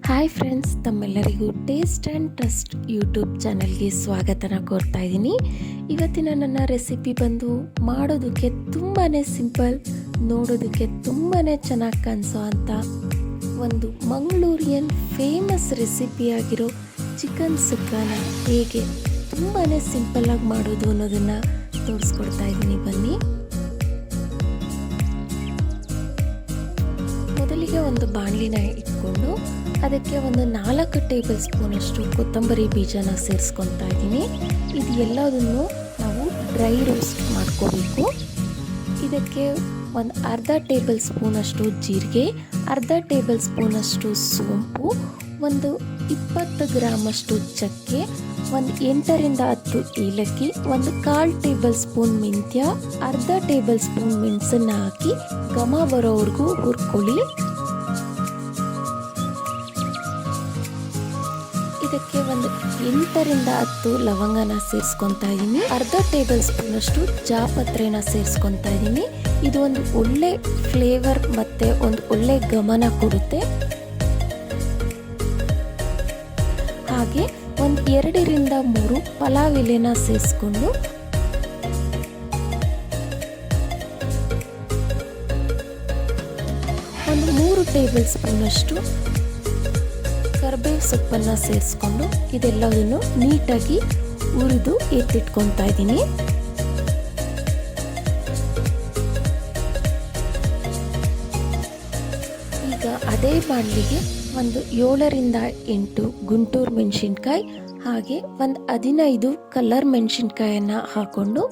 Hi friends, ತಮ್ಮೆಲ್ಲರಿಗೂ taste and trust YouTube ಚಾನಲ್ಗೆ ಸ್ವಾಗತನ ಕೋರ್ತಾ ಇದ್ದೀನಿ. ಇವತ್ತಿನ ನನ್ನ ರೆಸಿಪಿ ಬಂದು ಮಾಡೋದಕ್ಕೆ ತುಂಬಾ ಸಿಂಪಲ್, ನೋಡೋದಕ್ಕೆ ತುಂಬಾ ಚೆನ್ನಾಗಿ ಕಾಣಿಸೋ ಅಂಥ ಒಂದು ಮಂಗಳೂರಿಯನ್ ಫೇಮಸ್ ರೆಸಿಪಿಯಾಗಿರೋ ಚಿಕನ್ ಸುಕ್ಕಾನ ಹೇಗೆ ತುಂಬಾ ಸಿಂಪಲ್ಲಾಗಿ ಮಾಡೋದು ಅನ್ನೋದನ್ನು ತೋರಿಸ್ಕೊಡ್ತಾ ಇದ್ದೀನಿ. ಬನ್ನಿ. ಮೊದಲಿಗೆ ಒಂದು ಬಾಣಲಿನ ಇಟ್ಕೊಂಡು ಅದಕ್ಕೆ ಒಂದು 4 ಟೇಬಲ್ ಸ್ಪೂನಷ್ಟು ಕೊತ್ತಂಬರಿ ಬೀಜನ ಸೇರಿಸ್ಕೊತಾ ಇದ್ದೀನಿ. ಇದು ಎಲ್ಲದನ್ನು ನಾವು ಡ್ರೈ ರೋಸ್ಟ್ ಮಾಡ್ಕೋಬೇಕು. ಇದಕ್ಕೆ ಒಂದು ಅರ್ಧ ಟೇಬಲ್ ಸ್ಪೂನಷ್ಟು ಜೀರಿಗೆ, ಅರ್ಧ ಟೇಬಲ್ ಸ್ಪೂನಷ್ಟು ಸೋಂಪು, ಒಂದು 20 ಗ್ರಾಮಷ್ಟು ಚಕ್ಕೆ, ಒಂದು 8ರಿಂದ 10 ಏಲಕ್ಕಿ, ಒಂದು 1/4 ಟೇಬಲ್ ಸ್ಪೂನ್ ಮೆಂತ್ಯ, ಅರ್ಧ ಟೇಬಲ್ ಸ್ಪೂನ್ ಮೆಣಸನ್ನು ಹಾಕಿ ಘಮ ಬರೋವರೆಗೂ ಹುರ್ಕೊಳ್ಳಿ. ಇದಕ್ಕೆ ಒಂದು 8ರಿಂದ 10 ಲವಂಗನ ಸೇರಿಸ್ಕೊತಾ ಇದ್ದೀನಿ. ಅರ್ಧ ಟೇಬಲ್ ಸ್ಪೂನಷ್ಟು ಜಾಪತ್ರೆನ ಸೇರಿಸ್ಕೊತಾ ಇದ್ದೀನಿ. ಇದು ಒಂದು ಒಳ್ಳೆ ಫ್ಲೇವರ್ ಮತ್ತು ಒಂದು ಒಳ್ಳೆ ಘಮನ ಕೊಡುತ್ತೆ. ಹಾಗೆ ಒಂದು 2ರಿಂದ 3 ಪಲಾವ್ ಎಲೆನ ಸೇರಿಸ್ಕೊಂಡು ಒಂದು 3 ಟೇಬಲ್ ಸ್ಪೂನಷ್ಟು ಕರಿಬೇವು ಸೊಪ್ಪನ್ನು ಸೇರಿಸ್ಕೊಂಡು ಇದೆಲ್ಲವನ್ನು ನೀಟಾಗಿ ಹುರಿದು ಎತ್ತಿಟ್ಕೊತಾ ಇದ್ದೀನಿ. ಈಗ ಅದೇ ಬಾಣಲಿಗೆ ಒಂದು 7ರಿಂದ 8 ಗುಂಟೂರು ಮೆಣಸಿನ್ಕಾಯಿ ಹಾಗೆ ಒಂದು 15 ಕಲರ್ ಮೆಣಸಿನ್ಕಾಯನ್ನು ಹಾಕ್ಕೊಂಡು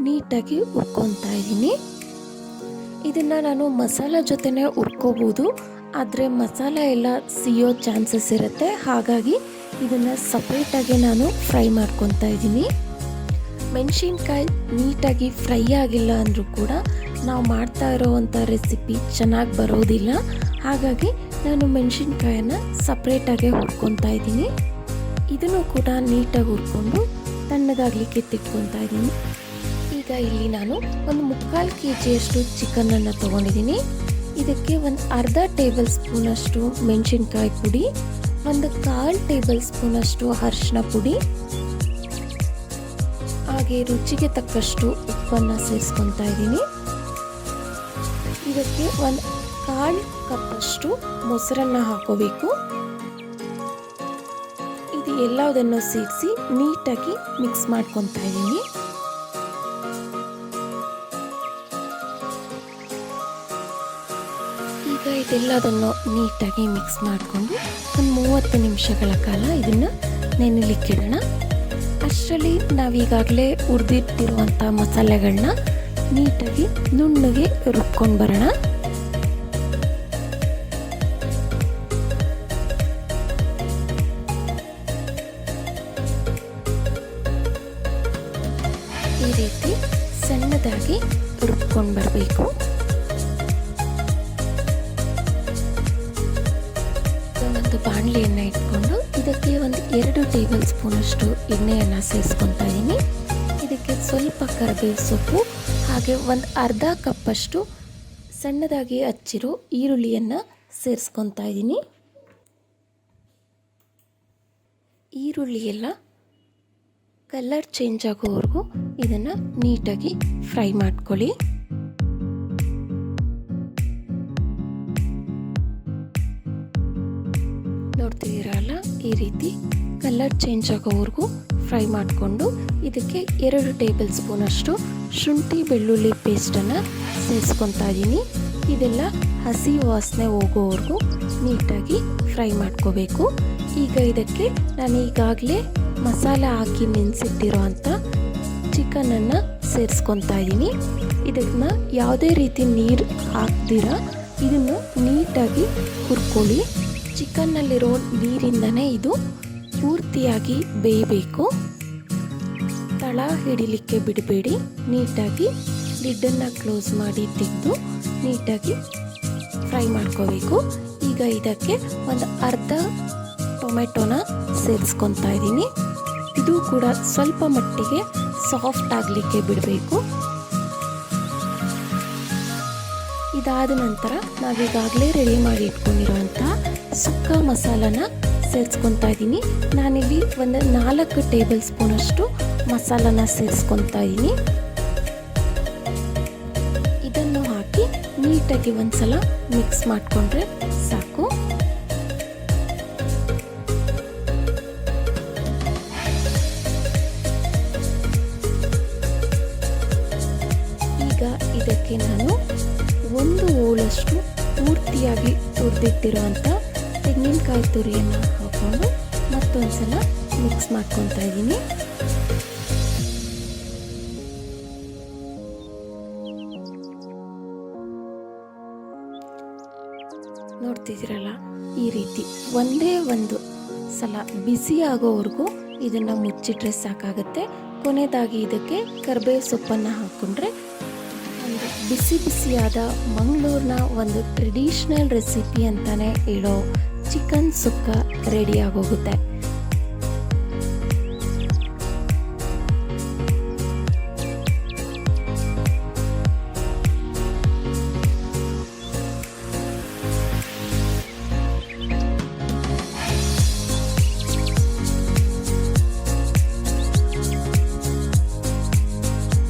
ನೀಟಾಗಿ ಹುರ್ಕೊತಾ ಇದ್ದೀನಿ. ಇದನ್ನು ನಾನು ಮಸಾಲ ಜೊತೆನೇ ಹುರ್ಕೋಬೋದು, ಆದರೆ ಮಸಾಲೆ ಎಲ್ಲ ಸಿಯೋ ಚಾನ್ಸಸ್ ಇರುತ್ತೆ. ಹಾಗಾಗಿ ಇದನ್ನು ಸಪ್ರೇಟಾಗಿ ನಾನು ಫ್ರೈ ಮಾಡ್ಕೊತಾ ಇದ್ದೀನಿ. ಮೆಣಸಿನ್ಕಾಯಿ ನೀಟಾಗಿ ಫ್ರೈ ಆಗಿಲ್ಲ ಅಂದರೂ ಕೂಡ ನಾವು ಮಾಡ್ತಾ ಇರೋವಂಥ ರೆಸಿಪಿ ಚೆನ್ನಾಗಿ ಬರೋದಿಲ್ಲ. ಹಾಗಾಗಿ ನಾನು ಮೆಣಸಿನ್ಕಾಯನ್ನು ಸಪ್ರೇಟಾಗೆ ಹುರ್ಕೊತಾ ಇದ್ದೀನಿ. ಇದನ್ನು ಕೂಡ ನೀಟಾಗಿ ಹುರ್ಕೊಂಡು ತಣ್ಣಗಾಗಲಿಕ್ಕೆ ತಿಟ್ಕೊತಾ ಇದ್ದೀನಿ. ಈಗ ಇಲ್ಲಿ ನಾನು ಒಂದು 3/4 kgಯಷ್ಟು ಚಿಕನನ್ನು ತೊಗೊಂಡಿದ್ದೀನಿ. ಇದಕ್ಕೆ ಒಂದು ಅರ್ಧ ಟೇಬಲ್ ಸ್ಪೂನಷ್ಟು ಮೆಣಸಿನ್ಕಾಯಿ ಪುಡಿ, ಒಂದು 1/4 ಟೇಬಲ್ ಸ್ಪೂನಷ್ಟು ಅರಿಶಿನ ಪುಡಿ, ಹಾಗೆ ರುಚಿಗೆ ತಕ್ಕಷ್ಟು ಉಪ್ಪನ್ನು ಸೇರಿಸ್ಕೊತಾ ಇದ್ದೀನಿ. ಇದಕ್ಕೆ ಒಂದು 1/4 ಕಪ್ಪಷ್ಟು ಮೊಸರನ್ನು ಹಾಕೋಬೇಕು. ಇದು ಎಲ್ಲದನ್ನು ಸೇರಿಸಿ ನೀಟಾಗಿ ಮಿಕ್ಸ್ ಮಾಡ್ಕೊತಾ ಇದ್ದೀನಿ. ಈಗ ಇದೆಲ್ಲದನ್ನು ನೀಟಾಗಿ ಮಿಕ್ಸ್ ಮಾಡಿಕೊಂಡು ಒಂದು 30 ನಿಮಿಷಗಳ ಕಾಲ ಇದನ್ನು ನೆನೆಲಿಕ್ಕಿಡೋಣ. ಅಷ್ಟರಲ್ಲಿ ನಾವೀಗಾಗಲೇ ಹುರಿದಿಟ್ಟಿರುವಂಥ ಮಸಾಲೆಗಳನ್ನ ನೀಟಾಗಿ ನುಣ್ಣಗೆ ರುಬ್ಕೊಂಡು ಬರೋಣ. ಈ ರೀತಿ ಸಣ್ಣದಾಗಿ ರುಬ್ಕೊಂಡು ಬರಬೇಕು. ಒಂದು ಬಾಣಲಿಯನ್ನು ಇಟ್ಕೊಂಡು ಇದಕ್ಕೆ ಒಂದು 2 ಟೇಬಲ್ ಸ್ಪೂನಷ್ಟು ಎಣ್ಣೆಯನ್ನು ಸೇರಿಸ್ಕೊತಾ ಇದ್ದೀನಿ. ಇದಕ್ಕೆ ಸ್ವಲ್ಪ ಕರಿಬೇವು ಸೊಪ್ಪು ಹಾಗೆ ಒಂದು ಅರ್ಧ ಕಪ್ಪಷ್ಟು ಸಣ್ಣದಾಗಿ ಹಚ್ಚಿರೋ ಈರುಳ್ಳಿಯನ್ನು ಸೇರಿಸ್ಕೊತಾ ಇದ್ದೀನಿ. ಈರುಳ್ಳಿ ಎಲ್ಲ ಕಲರ್ ಚೇಂಜ್ ಆಗೋವರೆಗೂ ಇದನ್ನು ನೀಟಾಗಿ ಫ್ರೈ ಮಾಡ್ಕೊಳ್ಳಿ. ನೋಡ್ತಿದ್ದೀರಲ್ಲ, ಈ ರೀತಿ ಕಲರ್ ಚೇಂಜ್ ಆಗೋವರೆಗೂ ಫ್ರೈ ಮಾಡಿಕೊಂಡು ಇದಕ್ಕೆ 2 ಟೇಬಲ್ ಸ್ಪೂನಷ್ಟು ಶುಂಠಿ ಬೆಳ್ಳುಳ್ಳಿ ಪೇಸ್ಟನ್ನು ಸೇರಿಸ್ಕೊತಾ ಇದ್ದೀನಿ. ಇದೆಲ್ಲ ಹಸಿ ವಾಸನೆ ಹೋಗೋವರೆಗೂ ನೀಟಾಗಿ ಫ್ರೈ ಮಾಡ್ಕೋಬೇಕು. ಈಗ ಇದಕ್ಕೆ ನಾನು ಈಗಾಗಲೇ ಮಸಾಲೆ ಹಾಕಿ ನೆನೆಸಿಟ್ಟಿರೋ ಅಂಥ ಚಿಕನನ್ನು ಸೇರಿಸ್ಕೊತಾ ಇದ್ದೀನಿ. ಇದನ್ನು ಯಾವುದೇ ರೀತಿ ನೀರು ಹಾಕ್ದಿರ ಇದನ್ನು ನೀಟಾಗಿ ಹುರ್ಕೊಳ್ಳಿ. ಚಿಕನ್ನಲ್ಲಿರೋ ನೀರಿಂದನೇ ಇದು ಪೂರ್ತಿಯಾಗಿ ಬೇಯಬೇಕು. ತಳ ಹಿಡಿಲಿಕ್ಕೆ ಬಿಡಬೇಡಿ. ನೀಟಾಗಿ ಲಿಡ್ಡನ್ನು ಕ್ಲೋಸ್ ಮಾಡಿ ತೆಗೆದು ನೀಟಾಗಿ ಫ್ರೈ ಮಾಡ್ಕೋಬೇಕು. ಈಗ ಇದಕ್ಕೆ ಒಂದು ಅರ್ಧ ಟೊಮೆಟೊನ ಸೇರಿಸ್ಕೊತಾ ಇದ್ದೀನಿ. ಇದು ಕೂಡ ಸ್ವಲ್ಪ ಮಟ್ಟಿಗೆ ಸಾಫ್ಟ್ ಆಗಲಿಕ್ಕೆ ಬಿಡಬೇಕು. ಇದಾದ ನಂತರ ನಾವೀಗಾಗಲೇ ರೆಡಿ ಮಾಡಿ ಇಟ್ಕೊಂಡಿರೋಂಥ ಸುಕ್ಕ ಮಸಾಲಾನ ಸೇರಿಸ್ಕೊತಾ ಇದ್ದೀನಿ. ನಾನಿಲ್ಲಿ ಒಂದು 4 ಟೇಬಲ್ ಸ್ಪೂನಷ್ಟು ಮಸಾಲಾನ ಸೇರಿಸ್ಕೊತಾ ಇದ್ದೀನಿ. ಇದನ್ನು ಹಾಕಿ ನೀಟಾಗಿ ಒಂದ್ಸಲ ಮಿಕ್ಸ್ ಮಾಡಿಕೊಂಡ್ರೆ ಸಾಕು. ಈಗ ಇದಕ್ಕೆ ನಾನು 1 ಹೋಳಷ್ಟು ಪೂರ್ತಿಯಾಗಿ ತುರಿದಿಟ್ಟಿರುವಂಥ ತೆಂಗಿನಕಾಯಿ ತುರಿಯನ್ನು ಹಾಕ್ಕೊಂಡು ಮತ್ತೊಂದ್ಸಲ ಮಿಕ್ಸ್ ಮಾಡ್ಕೊತಾ ಇದ್ದೀನಿ. ನೋಡ್ತಿದ್ದೀರಲ್ಲ, ಈ ರೀತಿ ಒಂದೇ ಒಂದು ಸಲ ಬಿಸಿ ಆಗೋವರೆಗೂ ಇದನ್ನು ಮುಚ್ಚಿಟ್ರೆ ಸಾಕಾಗುತ್ತೆ. ಕೊನೆಯದಾಗಿ ಇದಕ್ಕೆ ಕರಿಬೇವು ಸೊಪ್ಪನ್ನು ಹಾಕ್ಕೊಂಡ್ರೆ ಒಂದು ಬಿಸಿ ಬಿಸಿಯಾದ ಮಂಗಳೂರಿನ ಒಂದು ಟ್ರೆಡಿಷ್ನಲ್ ರೆಸಿಪಿ ಅಂತಲೇ ಹೇಳೋ ಚಿಕನ್ ಸುಕ್ಕ ರೆಡಿ ಆಗೋಗುತ್ತೆ.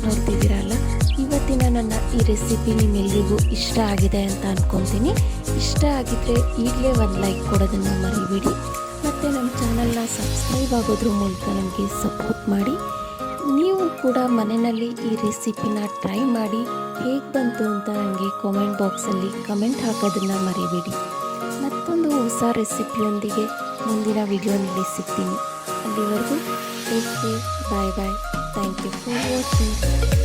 ನೋಡ್ತಿದ್ದೀರಲ್ಲ, ಇವತ್ತಿನ ನನ್ನ ಈ ರೆಸಿಪಿ ನಿಮ್ಮೆಲ್ಲರಿಗೂ ಇಷ್ಟ ಆಗಿದೆ ಅಂತ ಅಂದ್ಕೊತೀನಿ. ಇಷ್ಟ ಆಗಿದ್ದರೆ ಈಗಲೇ ಒಂದು ಲೈಕ್ ಕೊಡೋದನ್ನು ಮರಿಬೇಡಿ. ಮತ್ತು ನಮ್ಮ ಚಾನಲ್ನ ಸಬ್ಸ್ಕ್ರೈಬ್ ಆಗೋದ್ರ ಮೂಲಕ ನನಗೆ ಸಪೋರ್ಟ್ ಮಾಡಿ. ನೀವು ಕೂಡ ಮನೆಯಲ್ಲಿ ಈ ರೆಸಿಪಿನ ಟ್ರೈ ಮಾಡಿ ಹೇಗೆ ಬಂತು ಅಂತ ನನಗೆ ಕಾಮೆಂಟ್ ಬಾಕ್ಸಲ್ಲಿ ಕಮೆಂಟ್ ಹಾಕೋದನ್ನು ಮರಿಬೇಡಿ. ಮತ್ತೊಂದು ಹೊಸ ರೆಸಿಪಿಯೊಂದಿಗೆ ಮುಂದಿನ ವಿಡಿಯೋನಲ್ಲಿ ಸಿಗ್ತೀನಿ. ಅಲ್ಲಿವರೆಗೂ take care, bye bye. Thank you for watching.